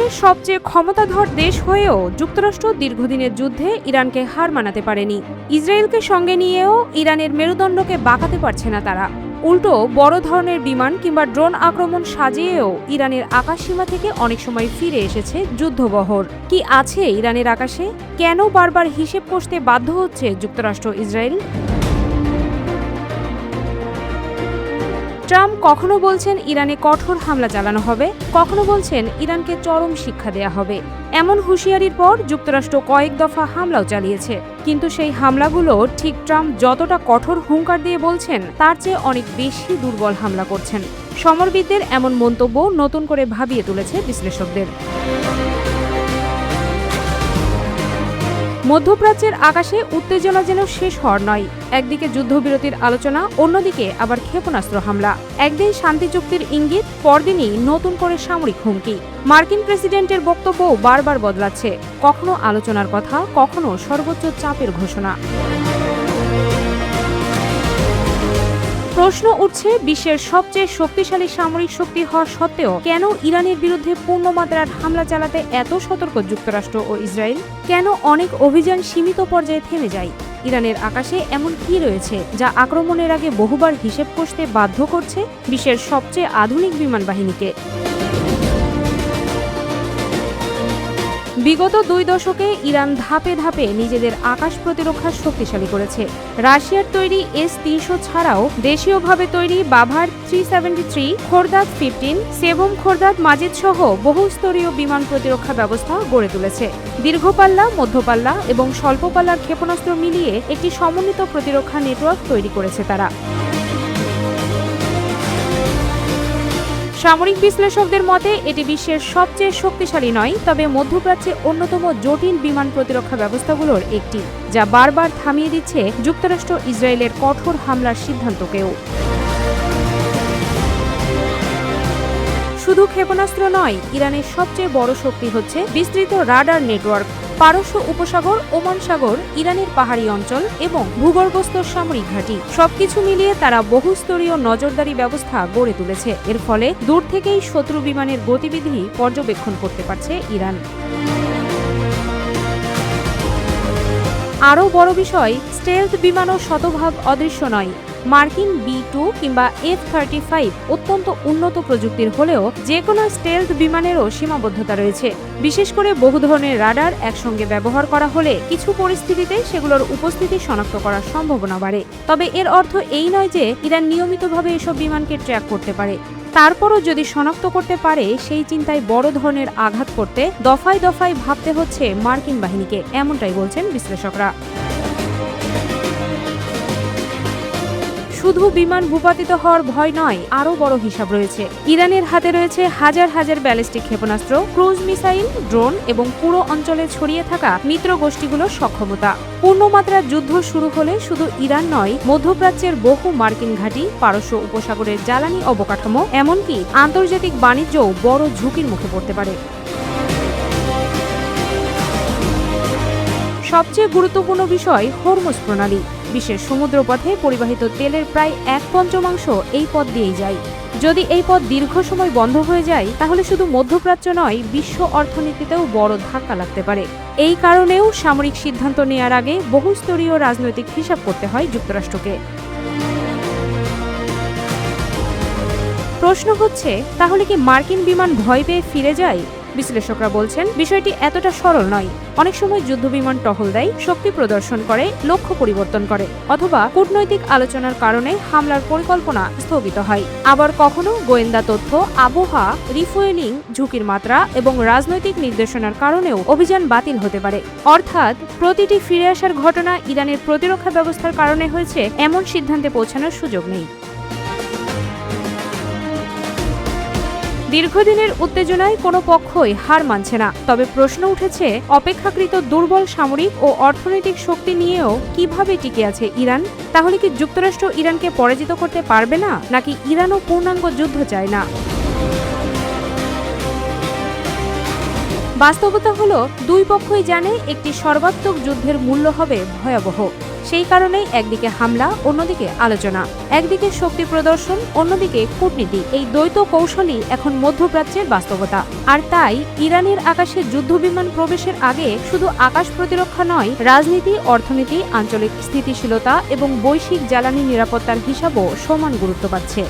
বিশ্বের সবচেয়ে ক্ষমতাধর দেশ হয়েও যুক্তরাষ্ট্র দীর্ঘদিনের যুদ্ধে ইরানকে হার মানাতে পারেনি। ইসরায়েলকে সঙ্গে নিয়েও ইরানের মেরুদণ্ডকে বাঁকাতে পারছে না তারা। উল্টো বড় ধরনের বিমান কিংবা ড্রোন আক্রমণ সাজিয়েও ইরানের আকাশসীমা থেকে অনেক সময় ফিরে এসেছে যুদ্ধবহর। কি আছে ইরানের আকাশে? কেন বারবার হিসেব কষতে বাধ্য হচ্ছে যুক্তরাষ্ট্র ইসরায়েল? ট্রাম্প কখনো বলছেন ইরানে কঠোর হামলা চালানো হবে, কখনো বলছেন ইরানকে চরম শিক্ষা দেয়া হবে। এমন হুঁশিয়ারির পর যুক্তরাষ্ট্র কয়েক দফা হামলাও চালিয়েছে, কিন্তু সেই হামলাগুলো ঠিক ট্রাম্প যতটা কঠোর হুঙ্কার দিয়ে বলছেন তার চেয়ে অনেক বেশি দুর্বল হামলা করছেন। সমরবিদদের এমন মন্তব্য নতুন করে ভাবিয়ে তুলেছে বিশ্লেষকদের। মধ্যপ্রাচ্যের আকাশে উত্তেজনা যেন শেষ হওয়ার নয়। একদিকে যুদ্ধবিরতির আলোচনা, অন্যদিকে আবার ক্ষেপণাস্ত্র হামলা। একদিন শান্তি চুক্তির ইঙ্গিত, পরদিনই নতুন করে সামরিক হুমকি। মার্কিন প্রেসিডেন্টের বক্তব্যও বারবার বদলাচ্ছে, কখনো আলোচনার কথা, কখনো সর্বোচ্চ চাপের ঘোষণা। প্রশ্ন উঠছে, বিশ্বের সবচেয়ে শক্তিশালী সামরিক শক্তি হওয়া সত্ত্বেও কেন ইরানের বিরুদ্ধে পূর্ণমাত্রার হামলা চালাতে এত সতর্ক যুক্তরাষ্ট্র ও ইসরায়েল? কেন অনেক অভিযান সীমিত পর্যায়ে থেমে যায়? ইরানের আকাশে এমন কি রয়েছে যা আক্রমণের আগে বহুবার হিসেব কষতে বাধ্য করছে বিশ্বের সবচেয়ে আধুনিক বিমান বাহিনীকে? বিগত 2 দশকে ইরান ধাপে ধাপে নিজেদের আকাশ প্রতিরক্ষা শক্তিশালী করেছে। রাশিয়ার তৈরি S-300 ছাড়াও দেশীয়ভাবে তৈরি বাভার 373, খোরদাদ 15, সেভম খোরদাদ মাজিদ সহ বহুস্তরীয় বিমান প্রতিরক্ষা ব্যবস্থা গড়ে তুলেছে। দীর্ঘপাল্লা, মধ্যপাল্লা এবং স্বল্পপাল্লার ক্ষেপণাস্ত্র মিলিয়ে একটি সমন্বিত প্রতিরক্ষা নেটওয়ার্ক তৈরি করেছে তারা। সামরিক বিশ্লেষকদের মতে এটি বিশ্বের সবচেয়ে শক্তিশালী নয়, তবে মধ্যপ্রাচ্যে অন্যতম জটিল বিমান প্রতিরক্ষা ব্যবস্থাগুলোর একটি, যা বারবার থামিয়ে দিচ্ছে যুক্তরাষ্ট্র ইসরায়েলের কঠোর হামলার সিদ্ধান্তকেও। শুধু ক্ষেপণাস্ত্র নয়, ইরানের সবচেয়ে বড় শক্তি হচ্ছে বিস্তৃত রাডার নেটওয়ার্ক। পারস্য উপসাগর, ওমান সাগর, ইরানের পাহাড়ি অঞ্চল এবং ভূগর্ভস্থ সামরিক ঘাঁটি সবকিছু মিলিয়ে তারা বহুস্তরীয় নজরদারি ব্যবস্থা গড়ে তুলেছে। এর ফলে দূর থেকেই শত্রু বিমানের গতিবিধি পর্যবেক্ষণ করতে পারছে ইরান। আরও বড় বিষয়, স্টেলথ বিমানও শতভাগ অদৃশ্য নয়। মার্কিন B-2 কিংবা F-35 অত্যন্ত উন্নত প্রযুক্তির হলেও যে কোনো স্টেলথ বিমানেরও সীমাবদ্ধতা রয়েছে। বিশেষ করে বহু ধরনের রাডার একসঙ্গে ব্যবহার করা হলে কিছু পরিস্থিতিতে সেগুলোর উপস্থিতি শনাক্ত করার সম্ভাবনা বাড়ে। তবে এর অর্থ এই নয় যে ইরান নিয়মিতভাবে এসব বিমানকে ট্র্যাক করতে পারে। তারপরও যদি শনাক্ত করতে পারে, সেই চিন্তায় বড় ধরনের আঘাত করতে দফায় দফায় ভাবতে হচ্ছে মার্কিন বাহিনীকে, এমনটাই বলছেন বিশ্লেষকরা। শুধু বিমান ভূপাতিত হওয়ার ভয় নয়, আরও বড় হিসাব রয়েছে। ইরানের হাতে রয়েছে হাজার হাজার ব্যালিস্টিক ক্ষেপণাস্ত্র, ক্রুজ মিসাইল, ড্রোন এবং পুরো অঞ্চলে ছড়িয়ে থাকা মিত্র গোষ্ঠীগুলোর সক্ষমতা। পূর্ণমাত্রার যুদ্ধ শুরু হলে শুধু ইরান নয়, মধ্যপ্রাচ্যের বহু মার্কিন ঘাঁটি, পারস্য উপসাগরের জ্বালানি অবকাঠামো, এমনকি আন্তর্জাতিক বাণিজ্যও বড় ঝুঁকির মুখে পড়তে পারে। সবচেয়ে গুরুত্বপূর্ণ বিষয় হরমুজ প্রণালী। বিশ্বের সমুদ্রপথে পরিবাহিত তেলের প্রায় 1/5 এই পথ দিয়েই যায়। যদি এই পথ দীর্ঘ সময় বন্ধ হয়ে যায়, তাহলে শুধু মধ্যপ্রাচ্য নয়, বিশ্ব অর্থনীতিতেও বড় ধাক্কা লাগতে পারে। এই কারণেও সামরিক সিদ্ধান্ত নেয়ার আগে বহুস্তরীয় রাজনৈতিক হিসাব করতে হয় যুক্তরাষ্ট্রকে। প্রশ্ন হচ্ছে, তাহলে কি মার্কিন বিমান ভয় পেয়ে ফিরে যায়? বিশ্লেষকরা বলছেন বিষয়টি এতটা সরল নয়। অনেক সময় যুদ্ধবিমান টহল দেয়, শক্তি প্রদর্শন করে, লক্ষ্য পরিবর্তন করে, অথবা কূটনৈতিক আলোচনার কারণে হামলার পরিকল্পনা স্থগিত হয়। আবার কখনো গোয়েন্দা তথ্য, আবহাওয়া, রিফুয়েলিং, ঝুঁকির মাত্রা এবং রাজনৈতিক নির্দেশনার কারণেও অভিযান বাতিল হতে পারে। অর্থাৎ প্রতিটি ফিরে আসার ঘটনা ইরানের প্রতিরক্ষা ব্যবস্থার কারণে হয়েছে এমন সিদ্ধান্তে পৌঁছানোর সুযোগ নেই। দীর্ঘদিনের উত্তেজনায় কোনো পক্ষই হার মানছে না। তবে প্রশ্ন উঠেছে, অপেক্ষাকৃত দুর্বল সামরিক ও অর্থনৈতিক শক্তি নিয়েও কিভাবে টিকে আছে ইরান? তাহলে কি যুক্তরাষ্ট্র ইরানকে পরাজিত করতে পারবে না, নাকি ইরানও পূর্ণাঙ্গ যুদ্ধ চায় না? বাস্তবতা হলো, দুই পক্ষই জানে একটি সর্বাত্মক যুদ্ধের মূল্য হবে ভয়াবহ। সেই কারণেই একদিকে হামলা, অন্যদিকে আলোচনা, একদিকে শক্তি প্রদর্শন, অন্যদিকে কূটনীতি, এই দ্বৈত কৌশলই এখন মধ্যপ্রাচ্যের বাস্তবতা। আর তাই ইরানের আকাশে যুদ্ধবিমান প্রবেশের আগে শুধু আকাশ প্রতিরক্ষা নয়, রাজনীতি, অর্থনীতি, আঞ্চলিক স্থিতিশীলতা এবং বৈশ্বিক জ্বালানি নিরাপত্তার হিসাবও সমান গুরুত্ব পাচ্ছে।